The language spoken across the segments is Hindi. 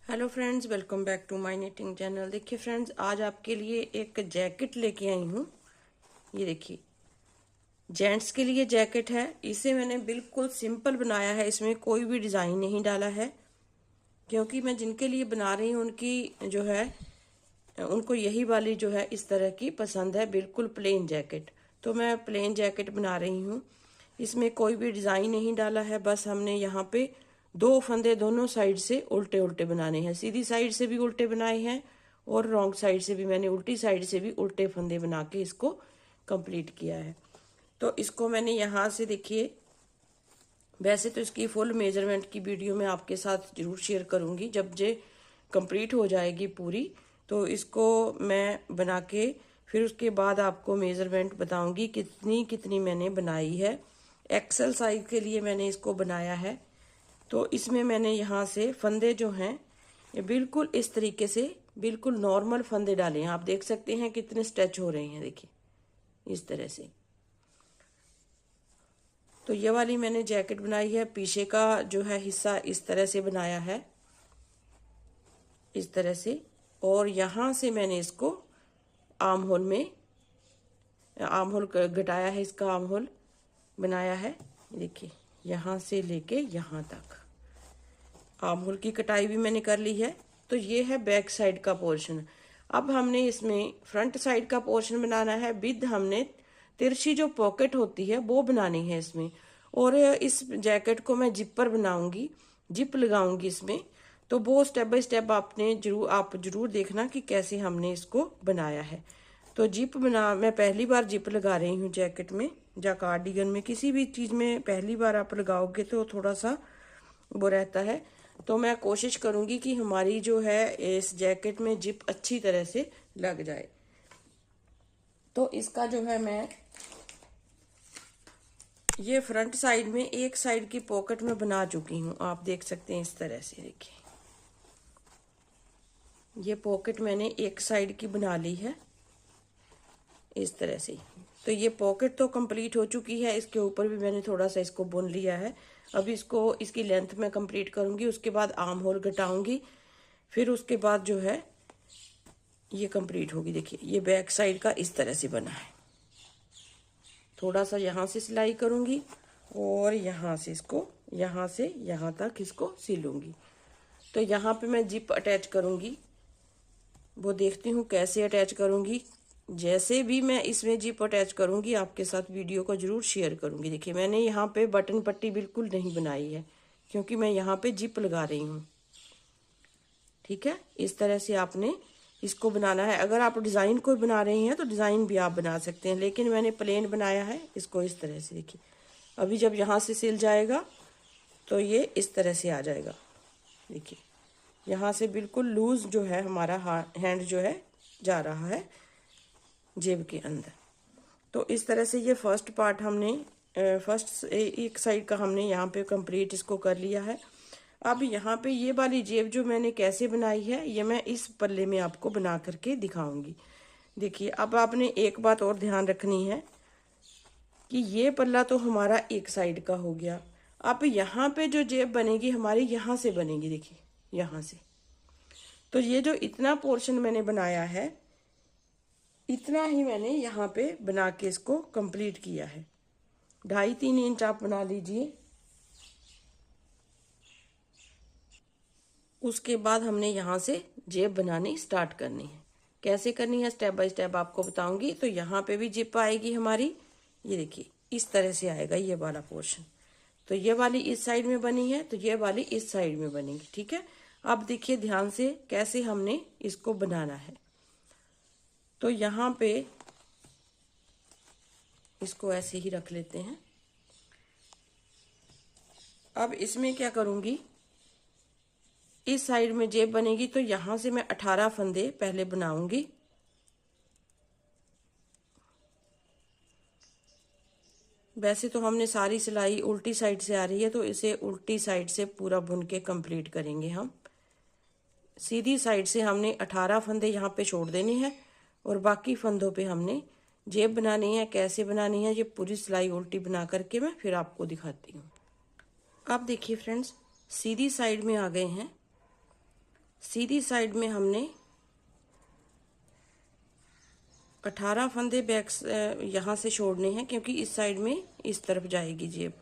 Hello friends, welcome back to my knitting channel. देखिए फ्रेंड्स, आज आपके लिए एक जैकेट लेके आई हूँ। ये देखिए, जेंट्स के लिए जैकेट है। इसे मैंने बिल्कुल सिंपल बनाया है, इसमें कोई भी डिज़ाइन नहीं डाला है, क्योंकि मैं जिनके लिए बना रही हूँ उनकी जो है उनको यही वाली जो है इस तरह की पसंद है, बिल्कुल प्लेन जैकेट। तो मैं प्लेन जैकेट बना रही हूँ। इसमें कोई भी डिज़ाइन नहीं डाला है, बस हमने यहाँ पे दो फंदे दोनों साइड से उल्टे उल्टे बनाने हैं। सीधी साइड से भी उल्टे बनाए हैं और रॉन्ग साइड से भी मैंने उल्टी साइड से भी उल्टे फंदे बना के इसको कंप्लीट किया है। तो इसको मैंने यहाँ से देखिए, वैसे तो इसकी फुल मेजरमेंट की वीडियो मैं आपके साथ जरूर शेयर करूँगी जब ये कंप्लीट हो जाएगी पूरी। तो इसको मैं बना के फिर उसके बाद आपको मेजरमेंट बताऊंगी कितनी कितनी मैंने बनाई है। एक्सेल साइज के लिए मैंने इसको बनाया है। तो इसमें मैंने यहाँ से फंदे जो हैं ये बिल्कुल इस तरीके से बिल्कुल नॉर्मल फंदे डाले हैं। आप देख सकते हैं कितने स्ट्रेच हो रहे हैं, देखिए इस तरह से। तो ये वाली मैंने जैकेट बनाई है। पीछे का जो है हिस्सा इस तरह से बनाया है, इस तरह से। और यहाँ से मैंने इसको आर्म होल में आर्म होल घटाया है, इसका आर्म होल बनाया है। देखिए यहाँ से लेके यहाँ तक आर्म होल की कटाई भी मैंने कर ली है। तो ये है बैक साइड का पोर्शन। अब हमने इसमें फ्रंट साइड का पोर्शन बनाना है। विद हमने तिरछी जो पॉकेट होती है वो बनानी है इसमें। और इस जैकेट को मैं जिपर बनाऊंगी, जिप लगाऊंगी इसमें। तो वो स्टेप बाय स्टेप आप जरूर देखना कि कैसे हमने इसको बनाया है। तो जिप मैं पहली बार जिप लगा रही हूँ जैकेट में या कार्डिगन में, किसी भी चीज़ में पहली बार आप लगाओगे तो थोड़ा सा वो रहता है। तो मैं कोशिश करूंगी कि हमारी जो है इस जैकेट में जिप अच्छी तरह से लग जाए। तो इसका जो है मैं ये फ्रंट साइड में एक साइड की पॉकेट में बना चुकी हूँ। आप देख सकते हैं इस तरह से। देखिए ये पॉकेट मैंने एक साइड की बना ली है इस तरह से। तो ये पॉकेट तो कंप्लीट हो चुकी है। इसके ऊपर भी मैंने थोड़ा सा इसको बुन लिया है। अब इसको इसकी लेंथ में कंप्लीट करूंगी, उसके बाद आर्म होल घटाऊंगी, फिर उसके बाद जो है ये कंप्लीट होगी। देखिए ये बैक साइड का इस तरह से बना है। थोड़ा सा यहाँ से सिलाई करूंगी और यहाँ से इसको यहाँ से यहाँ तक इसको सिलूंगी। तो यहाँ पे मैं जिप अटैच करूंगी, वो देखती हूँ कैसे अटैच करूंगी। जैसे भी मैं इसमें जिप अटैच करूंगी आपके साथ वीडियो को जरूर शेयर करूंगी। देखिए मैंने यहाँ पे बटन पट्टी बिल्कुल नहीं बनाई है, क्योंकि मैं यहाँ पे जिप लगा रही हूँ। ठीक है, इस तरह से आपने इसको बनाना है। अगर आप डिज़ाइन कोई बना रही हैं तो डिज़ाइन भी आप बना सकते हैं, लेकिन मैंने प्लेन बनाया है इसको इस तरह से। देखिए अभी जब यहाँ से सिल जाएगा तो ये इस तरह से आ जाएगा। देखिए यहाँ से बिल्कुल लूज जो है हमारा हैंड जो है जा रहा है जेब के अंदर। तो इस तरह से ये फर्स्ट पार्ट हमने फर्स्ट एक साइड का हमने यहाँ पे कंप्लीट इसको कर लिया है। अब यहाँ पे ये वाली जेब जो मैंने कैसे बनाई है ये मैं इस पल्ले में आपको बना करके दिखाऊंगी। देखिए अब आपने एक बात और ध्यान रखनी है कि ये पल्ला तो हमारा एक साइड का हो गया। अब यहाँ पे जो जेब बनेगी हमारी यहाँ से बनेगी। देखिए यहाँ से। तो ये जो इतना पोर्शन मैंने बनाया है इतना ही मैंने यहाँ पे बना के इसको कंप्लीट किया है। 2.5-3 इंच आप बना लीजिए। उसके बाद हमने यहाँ से जेब बनानी स्टार्ट करनी है। कैसे करनी है स्टेप बाय स्टेप आपको बताऊंगी। तो यहाँ पे भी जिप आएगी हमारी। ये देखिए इस तरह से आएगा ये वाला पोर्शन। तो ये वाली इस साइड में बनी है, तो ये वाली इस साइड में बनेगी। ठीक है, अब देखिए ध्यान से कैसे हमने इसको बनाना है। तो यहाँ पे इसको ऐसे ही रख लेते हैं। अब इसमें क्या करूंगी, इस साइड में जेब बनेगी तो यहां से मैं 18 फंदे पहले बनाऊंगी। वैसे तो हमने सारी सिलाई उल्टी साइड से आ रही है, तो इसे उल्टी साइड से पूरा बुन के कंप्लीट करेंगे हम। सीधी साइड से हमने 18 फंदे यहाँ पे छोड़ देने हैं और बाकी फंदों पे हमने जेब बनानी है। कैसे बनानी है ये पूरी सिलाई उल्टी बना करके मैं फिर आपको दिखाती हूँ। अब देखिए फ्रेंड्स, सीधी साइड में आ गए हैं। सीधी साइड में हमने 18 फंदे बैक यहाँ से छोड़ने हैं, क्योंकि इस साइड में इस तरफ जाएगी जेब।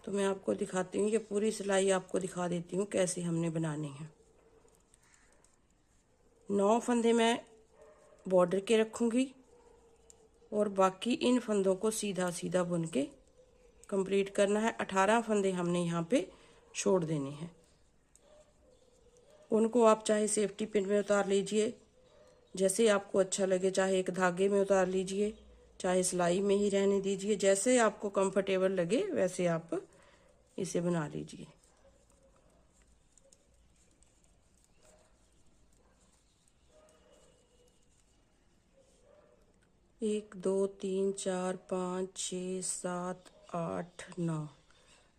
तो मैं आपको दिखाती हूँ, ये पूरी सिलाई आपको दिखा देती हूँ कैसे हमने बनाने हैं। 9 फंदे मैं बॉर्डर के रखूँगी और बाकी इन फंदों को सीधा सीधा बुन के कंप्लीट करना है। 18 फंदे हमने यहाँ पे छोड़ देने हैं। उनको आप चाहे सेफ्टी पिन में उतार लीजिए, जैसे आपको अच्छा लगे, चाहे एक धागे में उतार लीजिए, चाहे सिलाई में ही रहने दीजिए, जैसे आपको कंफर्टेबल लगे वैसे आप इसे बना लीजिए। एक, दो, तीन, चार, 5, 6, 7, 8, 9।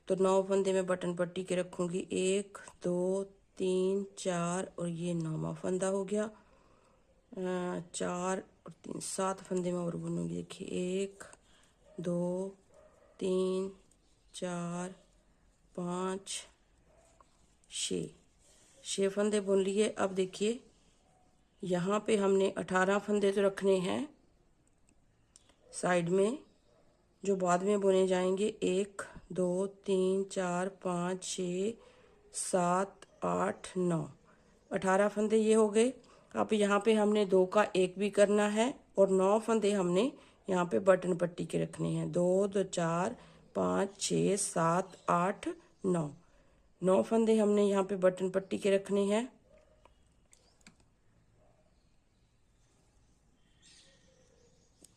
तो 9 फंदे में बटन पट्टी के रखूँगी। 1, 2, 3, 4 और ये 9वां फंदा हो गया। 4 और 3, 7 फंदे में और बुनूंगी। देखिए 1, 2, 3, 4, 5, 6 फंदे बुन लिए। अब देखिए यहाँ पे हमने 18 फंदे तो रखने हैं साइड में, जो बाद में बुने जाएंगे। 1, 2, 3, 4, 5, 6, 7, 8, 9, 18 फंदे ये हो गए। अब यहाँ पे हमने 2 का 1 भी करना है और 9 फंदे हमने यहाँ पे बटन पट्टी के रखने हैं। 2, 2, 4, 5, 6, 7, 8, 9 फंदे हमने यहाँ पे बटन पट्टी के रखने हैं।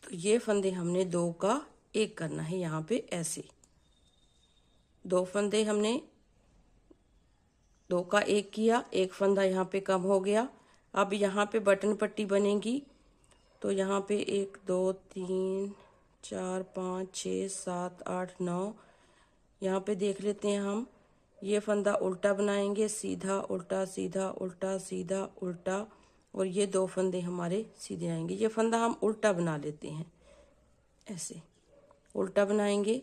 तो ये फंदे हमने 2 का 1 करना है यहाँ पे ऐसे। 2 फंदे हमने 2 का 1 किया, 1 फंदा यहाँ पे कम हो गया। अब यहाँ पे बटन पट्टी बनेगी। तो यहाँ पे 1, 2, 3, 4, 5, 6, 7, 8, 9 यहाँ पे देख लेते हैं हम। ये फंदा उल्टा बनाएंगे, सीधा उल्टा सीधा उल्टा सीधा उल्टा, और ये 2 फंदे हमारे सीधे आएंगे। ये फंदा हम उल्टा बना लेते हैं, ऐसे उल्टा बनाएंगे।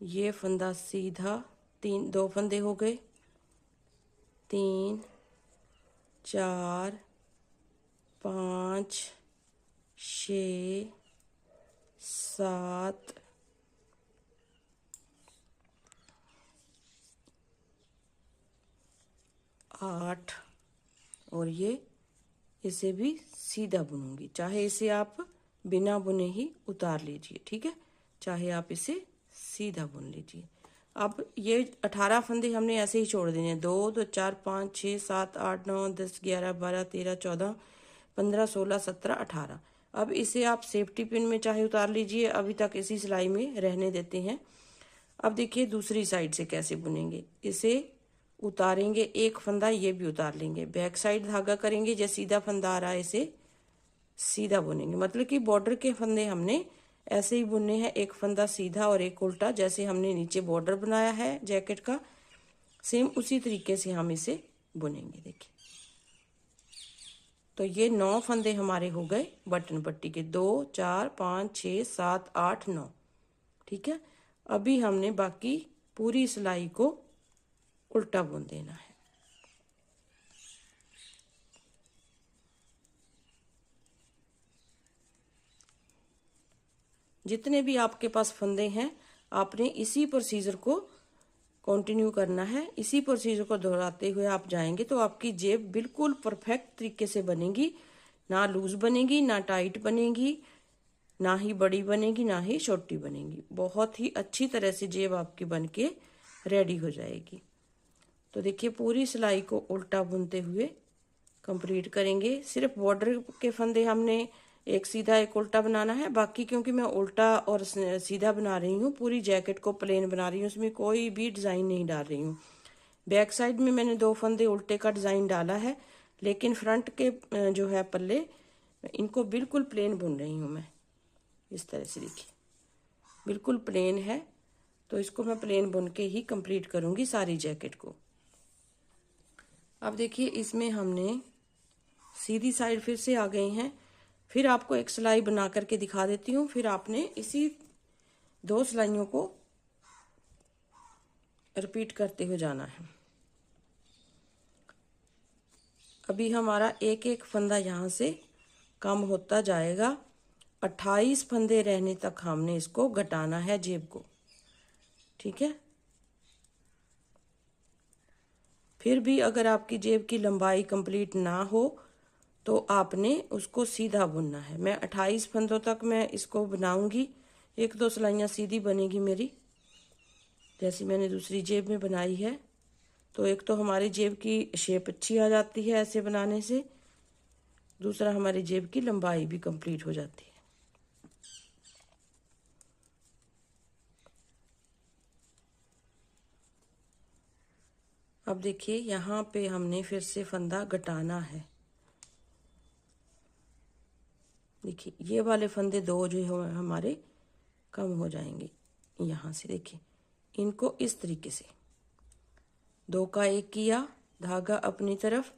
ये फंदा सीधा, 2 फंदे हो गए। 3, 4, 5, 6, 7, 8 और ये इसे भी सीधा बुनूंगी। चाहे इसे आप बिना बुने ही उतार लीजिए, ठीक है, चाहे आप इसे सीधा बुन लीजिए। अब ये 18 फंदे हमने ऐसे ही छोड़ देने हैं। 2, 2, 4, 5, 6, 7, 8, 9, 10, 11, 12, 13, 14, 15, 16, 17, 18। अब इसे आप सेफ्टी पिन में चाहे उतार लीजिए, अभी तक इसी सिलाई में रहने देते हैं। अब देखिए दूसरी साइड से कैसे बुनेंगे। इसे उतारेंगे, 1 फंदा ये भी उतार लेंगे, बैक साइड धागा करेंगे, जैसे सीधा फंदा आ रहा है इसे सीधा बुनेंगे। मतलब कि बॉर्डर के फंदे हमने ऐसे ही बुनने हैं, 1 फंदा सीधा और 1 उल्टा, जैसे हमने नीचे बॉर्डर बनाया है जैकेट का, सेम उसी तरीके से हम इसे बुनेंगे। देखिए तो ये 9 फंदे हमारे हो गए बटन पट्टी के। 2, 4, 5, 6, 7, 8, 9, ठीक है। अभी हमने बाकी पूरी सिलाई को उल्टा बुन देना है। जितने भी आपके पास फंदे हैं आपने इसी प्रोसीजर को कंटिन्यू करना है। इसी प्रोसीजर को दोहराते हुए आप जाएंगे तो आपकी जेब बिल्कुल परफेक्ट तरीके से बनेगी। ना लूज बनेगी, ना टाइट बनेगी, ना ही बड़ी बनेगी, ना ही छोटी बनेगी। बहुत ही अच्छी तरह से जेब आपकी बन के रेडी हो जाएगी। तो देखिए पूरी सिलाई को उल्टा बुनते हुए कंप्लीट करेंगे। सिर्फ बॉर्डर के फंदे हमने एक सीधा एक उल्टा बनाना है। बाकी क्योंकि मैं उल्टा और सीधा बना रही हूँ, पूरी जैकेट को प्लेन बना रही हूँ, उसमें कोई भी डिज़ाइन नहीं डाल रही हूँ। बैक साइड में मैंने 2 फंदे उल्टे का डिज़ाइन डाला है, लेकिन फ्रंट के जो है पल्ले, इनको बिल्कुल प्लेन बुन रही हूँ मैं। इस तरह से देखिए बिल्कुल प्लेन है, तो इसको मैं प्लेन बुन के ही कंप्लीट करूँगी सारी जैकेट को। अब देखिए इसमें हमने सीधी साइड फिर से आ गए हैं। फिर आपको एक सिलाई बना करके दिखा देती हूँ। फिर आपने इसी 2 सिलाइयों को रिपीट करते हुए जाना है। अभी हमारा एक एक फंदा यहाँ से कम होता जाएगा। 28 फंदे रहने तक हमने इसको घटाना है जेब को, ठीक है। फिर भी अगर आपकी जेब की लंबाई कंप्लीट ना हो तो आपने उसको सीधा बुनना है। मैं 28 फंदों तक मैं इसको बनाऊंगी। एक दो सिलाइयाँ सीधी बनेगी मेरी, जैसी मैंने दूसरी जेब में बनाई है। तो एक तो हमारी जेब की शेप अच्छी आ जाती है ऐसे बनाने से, दूसरा हमारी जेब की लंबाई भी कंप्लीट हो जाती है। अब देखिए यहाँ पे हमने फिर से फंदा घटाना है। देखिए ये वाले फंदे दो जो है हमारे कम हो जाएंगे यहाँ से। देखिए इनको इस तरीके से 2 का 1 किया, धागा अपनी तरफ,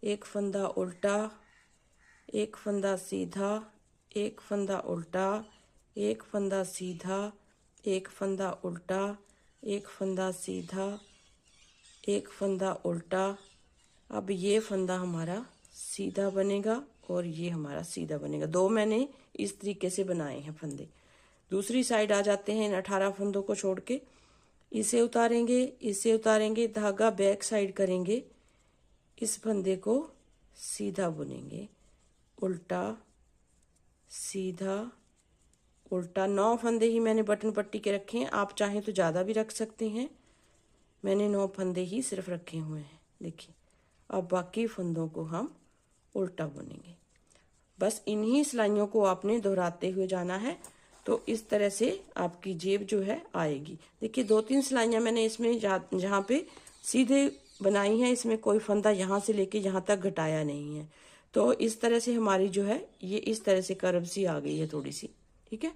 एक फंदा उल्टा, एक फंदा सीधा, एक फंदा उल्टा, एक फंदा सीधा, एक फंदा उल्टा, एक फंदा सीधा, एक फंदा उल्टा। अब ये फंदा हमारा सीधा बनेगा और ये हमारा सीधा बनेगा। 2 मैंने इस तरीके से बनाए हैं फंदे। दूसरी साइड आ जाते हैं इन 18 फंदों को छोड़ के, इसे उतारेंगे, इसे उतारेंगे, धागा बैक साइड करेंगे, इस फंदे को सीधा बुनेंगे, उल्टा सीधा उल्टा। 9 फंदे ही मैंने बटन पट्टी के रखे हैं, आप चाहें तो ज़्यादा भी रख सकते हैं। मैंने 9 फंदे ही सिर्फ रखे हुए हैं। देखिए अब बाकी फंदों को हम उल्टा बुनेंगे। बस इन्हीं सिलाइयों को आपने दोहराते हुए जाना है, तो इस तरह से आपकी जेब जो है आएगी। देखिए 2-3 सिलाइयाँ मैंने इसमें जहाँ पे सीधे बनाई हैं, इसमें कोई फंदा यहाँ से लेके यहाँ तक घटाया नहीं है। तो इस तरह से हमारी जो है ये इस तरह से कर्व सी आ गई है थोड़ी सी, ठीक है।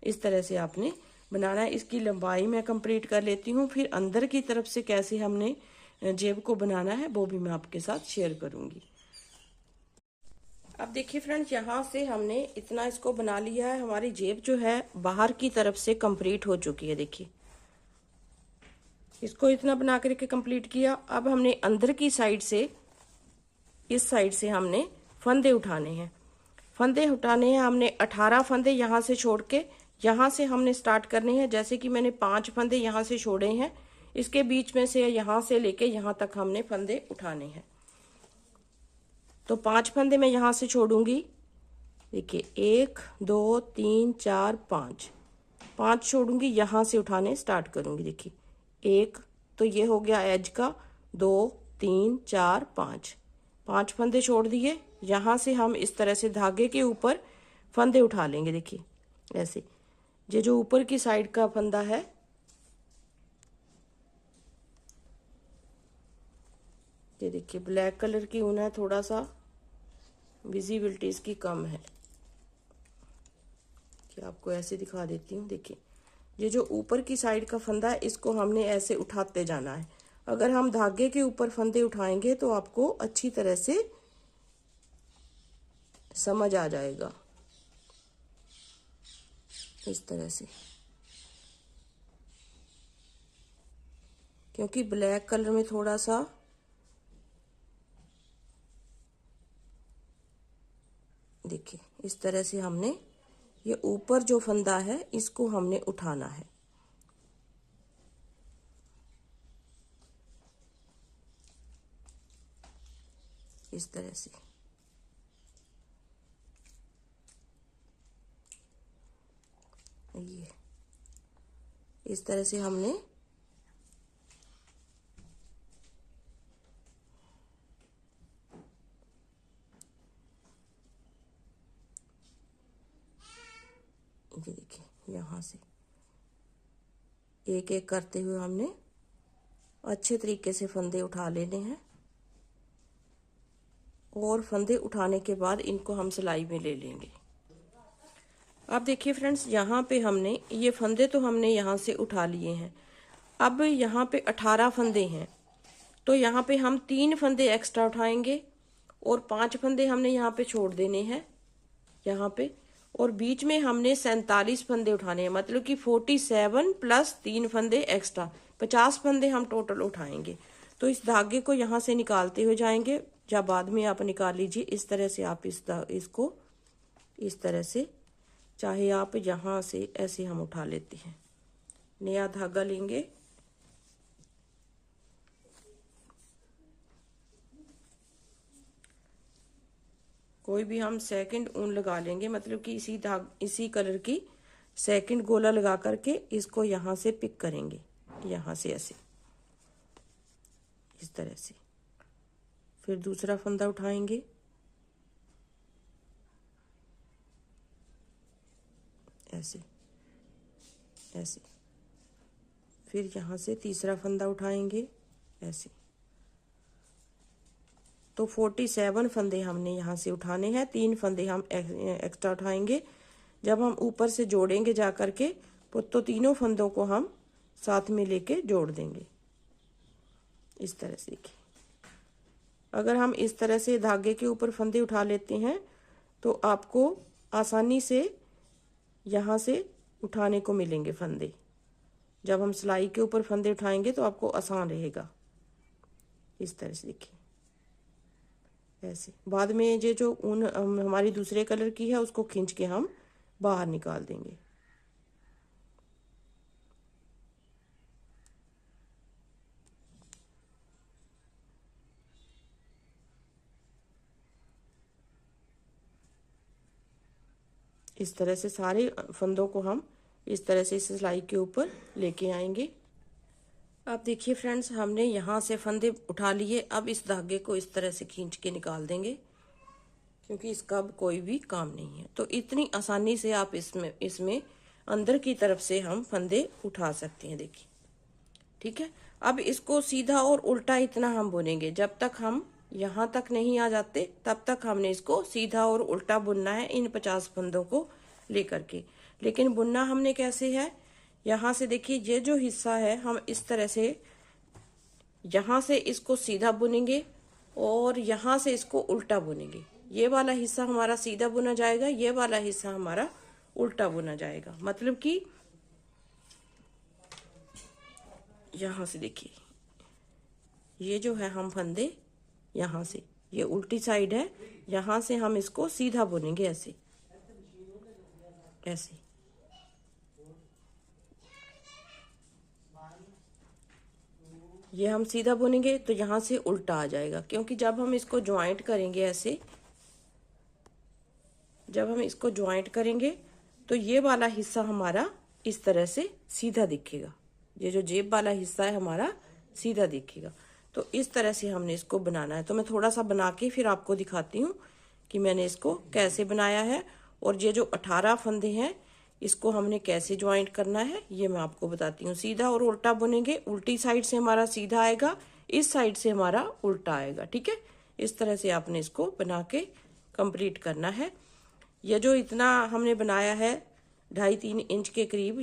इस तरह से आपने बनाना है। इसकी लंबाई मैं कंप्लीट कर लेती हूँ, फिर अंदर की तरफ से कैसे हमने जेब को बनाना है वो भी मैं आपके साथ शेयर करूँगी। अब देखिए फ्रेंड्स, यहाँ से हमने इतना इसको बना लिया है। हमारी जेब जो है बाहर की तरफ से कंप्लीट हो चुकी है। देखिए इसको इतना बना करके कंप्लीट किया। अब हमने अंदर की साइड से, इस साइड से हमने फंदे उठाने हैं। फंदे उठाने हैं हमने 18 फंदे यहाँ से छोड़ के, यहाँ से हमने स्टार्ट करने हैं। जैसे कि मैंने 5 फंदे यहाँ से छोड़े हैं, इसके बीच में से यहाँ से लेके यहाँ तक हमने फंदे उठाने हैं। तो 5 फंदे मैं यहाँ से छोड़ूंगी। देखिए 1 2 3 4 5 छोड़ूंगी, यहाँ से उठाने स्टार्ट करूंगी। देखिए 1, तो ये हो गया एज का, 2 3 4 5 फंदे छोड़ दिए। यहाँ से हम इस तरह से धागे के ऊपर फंदे उठा लेंगे। देखिए ऐसे, ये जो ऊपर की साइड का फंदा है, ये देखिए ब्लैक कलर की ऊन है, थोड़ा सा विजिबिलिटी इसकी कम है, कि आपको ऐसे दिखा देती हूँ। देखिए ये जो ऊपर की साइड का फंदा है, इसको हमने ऐसे उठाते जाना है। अगर हम धागे के ऊपर फंदे उठाएंगे तो आपको अच्छी तरह से समझ आ जाएगा। इस तरह से, क्योंकि ब्लैक कलर में थोड़ा सा देखिए इस तरह से हमने ये ऊपर जो फंदा है इसको हमने उठाना है। इस तरह से ये इस तरह से हमने ये देखिए यहाँ से एक एक करते हुए हमने अच्छे तरीके से फंदे उठा लेने हैं, और फंदे उठाने के बाद इनको हम सिलाई में ले लेंगे। अब देखिए फ्रेंड्स, यहाँ पे हमने ये फंदे तो हमने यहाँ से उठा लिए हैं। अब यहाँ पे 18 फंदे हैं, तो यहाँ पे हम 3 फंदे एक्स्ट्रा उठाएंगे और 5 फंदे हमने यहाँ पे छोड़ देने हैं यहाँ पे, और बीच में हमने 47 फंदे उठाने हैं। मतलब कि 47 प्लस 3 फंदे एक्स्ट्रा, 50 फंदे हम टोटल उठाएंगे। तो इस धागे को यहाँ से निकालते हुए जाएंगे, या बाद में आप निकाल लीजिए। इस तरह से आप इसको इस तरह से, चाहे आप यहाँ से ऐसे हम उठा लेते हैं। नया धागा लेंगे, कोई भी हम सेकंड ऊन लगा लेंगे, मतलब कि इसी कलर की सेकंड गोला लगा करके इसको यहाँ से पिक करेंगे, यहाँ से ऐसे इस तरह से। फिर दूसरा फंदा उठाएंगे, ऐसे ऐसे। फिर यहाँ से तीसरा फंदा उठाएंगे ऐसे। तो 47 फंदे हमने यहाँ से उठाने हैं, 3 फंदे हम एक्स्ट्रा उठाएंगे। जब हम ऊपर से जोड़ेंगे जा करके तो तीनों फंदों को हम साथ में लेके जोड़ देंगे इस तरह से। अगर हम इस तरह से धागे के ऊपर फंदे उठा लेते हैं तो आपको आसानी से यहाँ से उठाने को मिलेंगे फंदे। जब हम सिलाई के ऊपर फंदे उठाएंगे तो आपको आसान रहेगा। इस तरह से देखिए ऐसे। बाद में ये जो ऊन हमारी दूसरे कलर की है उसको खींच के हम बाहर निकाल देंगे। इस तरह से सारे फंदों को हम इस तरह से इस सिलाई के ऊपर लेके आएंगे। अब देखिए फ्रेंड्स, हमने यहाँ से फंदे उठा लिए। अब इस धागे को इस तरह से खींच के निकाल देंगे, क्योंकि इसका अब कोई भी काम नहीं है। तो इतनी आसानी से आप इसमें अंदर की तरफ से हम फंदे उठा सकते हैं, देखिए। ठीक है, अब इसको सीधा और उल्टा इतना हम बुनेंगे। जब तक हम यहाँ तक नहीं आ जाते तब तक हमने इसको सीधा और उल्टा बुनना है, इन 50 फंदों को लेकर के। लेकिन बुनना हमने कैसे है, यहाँ से देखिए ये जो हिस्सा है हम इस तरह से यहाँ से इसको सीधा बुनेंगे और यहाँ से इसको उल्टा बुनेंगे। ये वाला हिस्सा हमारा सीधा बुना जाएगा, ये वाला हिस्सा हमारा उल्टा बुना जाएगा। मतलब कि यहाँ से देखिए ये जो है हम फंदे यहाँ से, ये उल्टी साइड है, यहाँ से हम इसको सीधा बुनेंगे ऐसे ऐसे। ये हम सीधा बुनेंगे तो यहाँ से उल्टा आ जाएगा, क्योंकि जब हम इसको ज्वाइंट करेंगे ऐसे, जब हम इसको ज्वाइंट करेंगे तो ये वाला हिस्सा हमारा इस तरह से सीधा दिखेगा। ये जो जेब वाला हिस्सा है हमारा सीधा दिखेगा। तो इस तरह से हमने इसको बनाना है। तो मैं थोड़ा सा बना के फिर आपको दिखाती हूँ कि मैंने इसको कैसे बनाया है। और ये जो 18 फंदे हैं इसको हमने कैसे ज्वाइंट करना है ये मैं आपको बताती हूँ। सीधा और उल्टा बुनेंगे, उल्टी साइड से हमारा सीधा आएगा, इस साइड से हमारा उल्टा आएगा। ठीक है, इस तरह से आपने इसको बना के कंप्लीट करना है। ये जो इतना हमने बनाया है 2.5-3 इंच के करीब,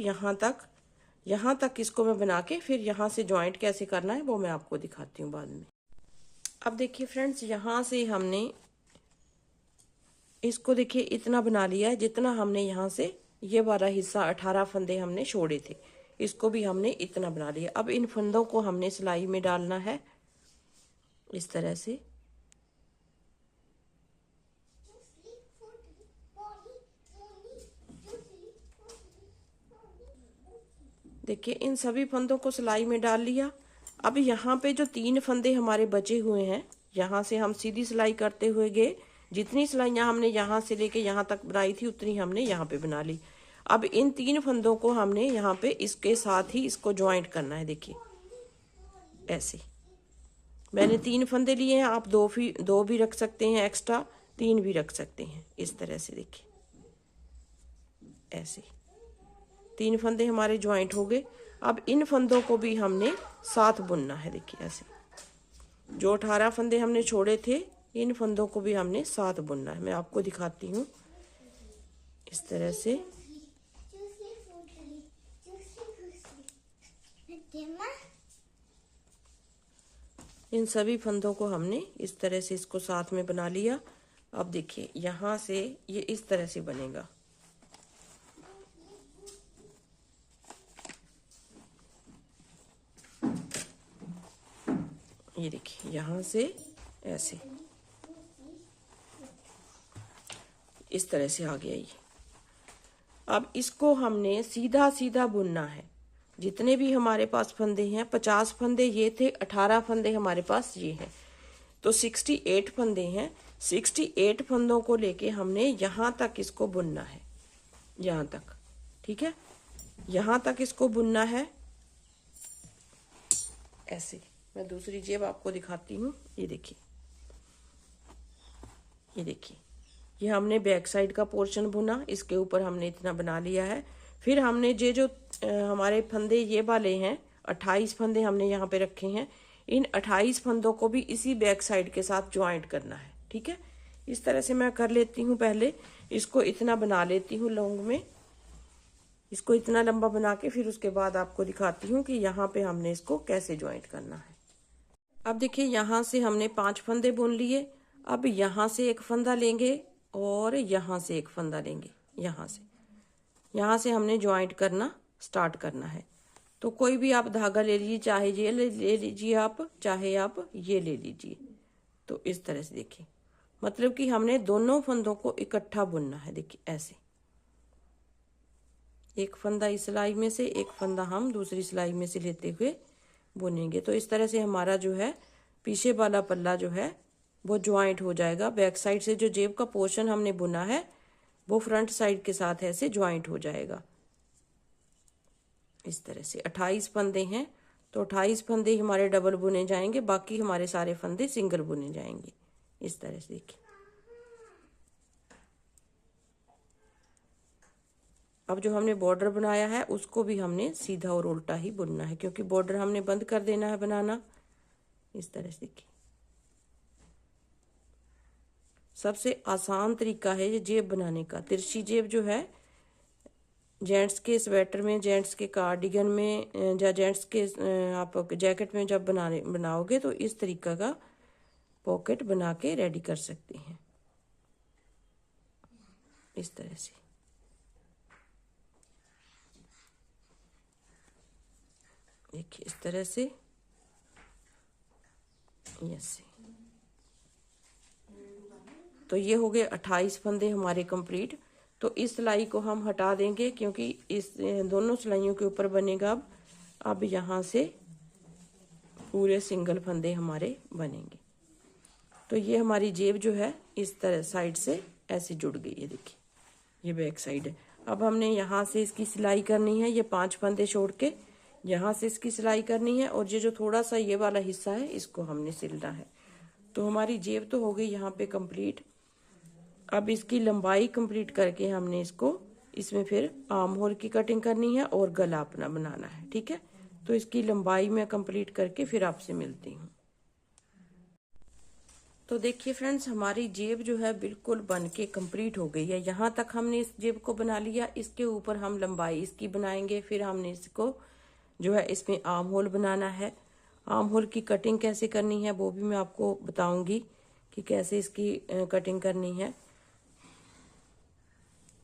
यहाँ तक इसको मैं बना के फिर यहाँ से ज्वाइंट कैसे करना है वो मैं आपको दिखाती हूँ बाद में। अब देखिए फ्रेंड्स, यहाँ से हमने इसको देखिए इतना बना लिया है जितना हमने यहाँ से ये वाला हिस्सा 18 फंदे हमने छोड़े थे, इसको भी हमने इतना बना लिया। अब इन फंदों को हमने सिलाई में डालना है इस तरह से। देखिए इन सभी फंदों को सिलाई में डाल लिया। अब यहाँ पे जो 3 फंदे हमारे बचे हुए हैं, यहाँ से हम सीधी सिलाई करते हुए गए। जितनी सिलाइयाँ हमने यहाँ से लेके यहाँ तक बनाई थी उतनी हमने यहाँ पे बना ली। अब इन 3 फंदों को हमने यहाँ पे इसके साथ ही इसको ज्वाइंट करना है। देखिए ऐसे मैंने 3 फंदे लिए हैं, आप दो भी रख सकते हैं, एक्स्ट्रा 3 भी रख सकते हैं। इस तरह से देखिए ऐसे 3 फंदे हमारे ज्वाइंट हो गए। अब इन फंदों को भी हमने साथ बुनना है। देखिए ऐसे जो 18 फंदे हमने छोड़े थे इन फंदों को भी हमने साथ बुनना है। मैं आपको दिखाती हूँ इस तरह से। इन सभी फंदों को हमने इस तरह से इसको साथ में बना लिया। अब देखिए यहाँ से ये इस तरह से बनेगा। ये देखिए यहाँ से ऐसे इस तरह से आ गया ये। अब इसको हमने सीधा सीधा बुनना है। जितने भी हमारे पास फंदे हैं, 50 फंदे ये थे, 18 फंदे हमारे पास ये हैं, तो 68 फंदे हैं। 68 फंदों को लेके हमने यहाँ तक इसको बुनना है, यहाँ तक, ठीक है। यहाँ तक इसको बुनना है ऐसे। मैं दूसरी जेब आपको दिखाती हूँ। ये देखिए, ये देखिए, ये हमने बैक साइड का पोर्शन बुना, इसके ऊपर हमने इतना बना लिया है। फिर हमने जो हमारे फंदे ये वाले हैं, 28 फंदे हमने यहाँ पे रखे हैं, इन 28 फंदों को भी इसी बैक साइड के साथ ज्वाइंट करना है, ठीक है। इस तरह से मैं कर लेती हूँ। पहले इसको इतना बना लेती हूँ लॉन्ग में, इसको इतना लंबा बना के फिर उसके बाद आपको दिखाती हूँ कि यहाँ पे हमने इसको कैसे ज्वाइंट करना है। अब देखिए, यहाँ से हमने 5 फंदे बुन लिए। अब यहाँ से एक फंदा लेंगे और यहाँ से एक फंदा लेंगे। यहाँ से हमने ज्वाइंट करना स्टार्ट करना है। तो कोई भी आप धागा ले लीजिए, चाहे ये ले लीजिए आप, चाहे आप ये ले लीजिए। तो इस तरह से देखिए, मतलब कि हमने दोनों फंदों को इकट्ठा बुनना है। देखिए ऐसे, एक फंदा इस सिलाई में से, एक फंदा हम दूसरी सिलाई में से लेते हुए बुनेंगे। तो इस तरह से हमारा जो है पीछे वाला पल्ला जो है वो ज्वाइंट हो जाएगा। बैक साइड से जो जेब का पोर्शन हमने बुना है वो फ्रंट साइड के साथ ऐसे ज्वाइंट हो जाएगा इस तरह से। 28 फंदे हैं तो 28 फंदे हमारे डबल बुने जाएंगे, बाकी हमारे सारे फंदे सिंगल बुने जाएंगे इस तरह से। देखिए, अब जो हमने बॉर्डर बनाया है उसको भी हमने सीधा और उल्टा ही बुनना है, क्योंकि बॉर्डर हमने बंद कर देना है बनाना इस तरह से। देखिए, सबसे आसान तरीका है ये जेब बनाने का। तिरछी जेब जो है जेंट्स के स्वेटर में, जेंट्स के कार्डिगन में, या जेंट्स के आप जैकेट में जब बनाओगे तो इस तरीका का पॉकेट बना के रेडी कर सकते हैं इस तरह से। देखिए इस तरह से, ऐसे। तो ये हो गए 28 फंदे हमारे कंप्लीट। तो इस सिलाई को हम हटा देंगे क्योंकि इस दोनों सिलाइयों के ऊपर बनेगा अब यहाँ से पूरे सिंगल फंदे हमारे बनेंगे। तो ये हमारी जेब जो है इस तरह साइड से ऐसे जुड़ गई है। देखिए, ये बैक साइड है। अब हमने यहाँ से इसकी सिलाई करनी है, ये 5 फंदे छोड़ के यहाँ से इसकी सिलाई करनी है, और ये जो थोड़ा सा ये वाला हिस्सा है इसको हमने सिलना है। तो हमारी जेब तो हो गई यहाँ पे कंप्लीट। अब इसकी लंबाई कंप्लीट करके हमने इसको इसमें फिर आर्म होल की कटिंग करनी है और गला अपना बनाना है, ठीक है। तो इसकी लंबाई मैं कंप्लीट करके फिर आपसे मिलती हूँ। तो देखिए फ्रेंड्स, हमारी जेब जो है बिल्कुल बन के कंप्लीट हो गई है। यहाँ तक हमने इस जेब को बना लिया। इसके ऊपर हम लंबाई इसकी बनाएंगे, फिर हमने इसको जो है इसमें आर्म होल बनाना है। आर्म होल की कटिंग कैसे करनी है वो भी मैं आपको बताऊंगी कि कैसे इसकी कटिंग करनी है।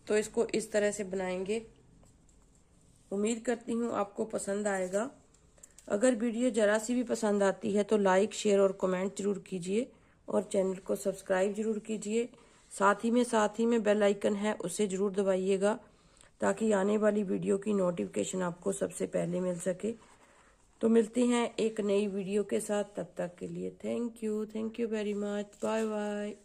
तो इसको इस तरह से बनाएंगे। उम्मीद करती हूँ आपको पसंद आएगा। अगर वीडियो जरा सी भी पसंद आती है तो लाइक, शेयर और कमेंट जरूर कीजिए, और चैनल को सब्सक्राइब जरूर कीजिए। साथ ही में बेल आइकन है उसे जरूर दबाइएगा ताकि आने वाली वीडियो की नोटिफिकेशन आपको सबसे पहले मिल सके। तो मिलते हैं एक नई वीडियो के साथ, तब तक के लिए thank you very much, bye bye.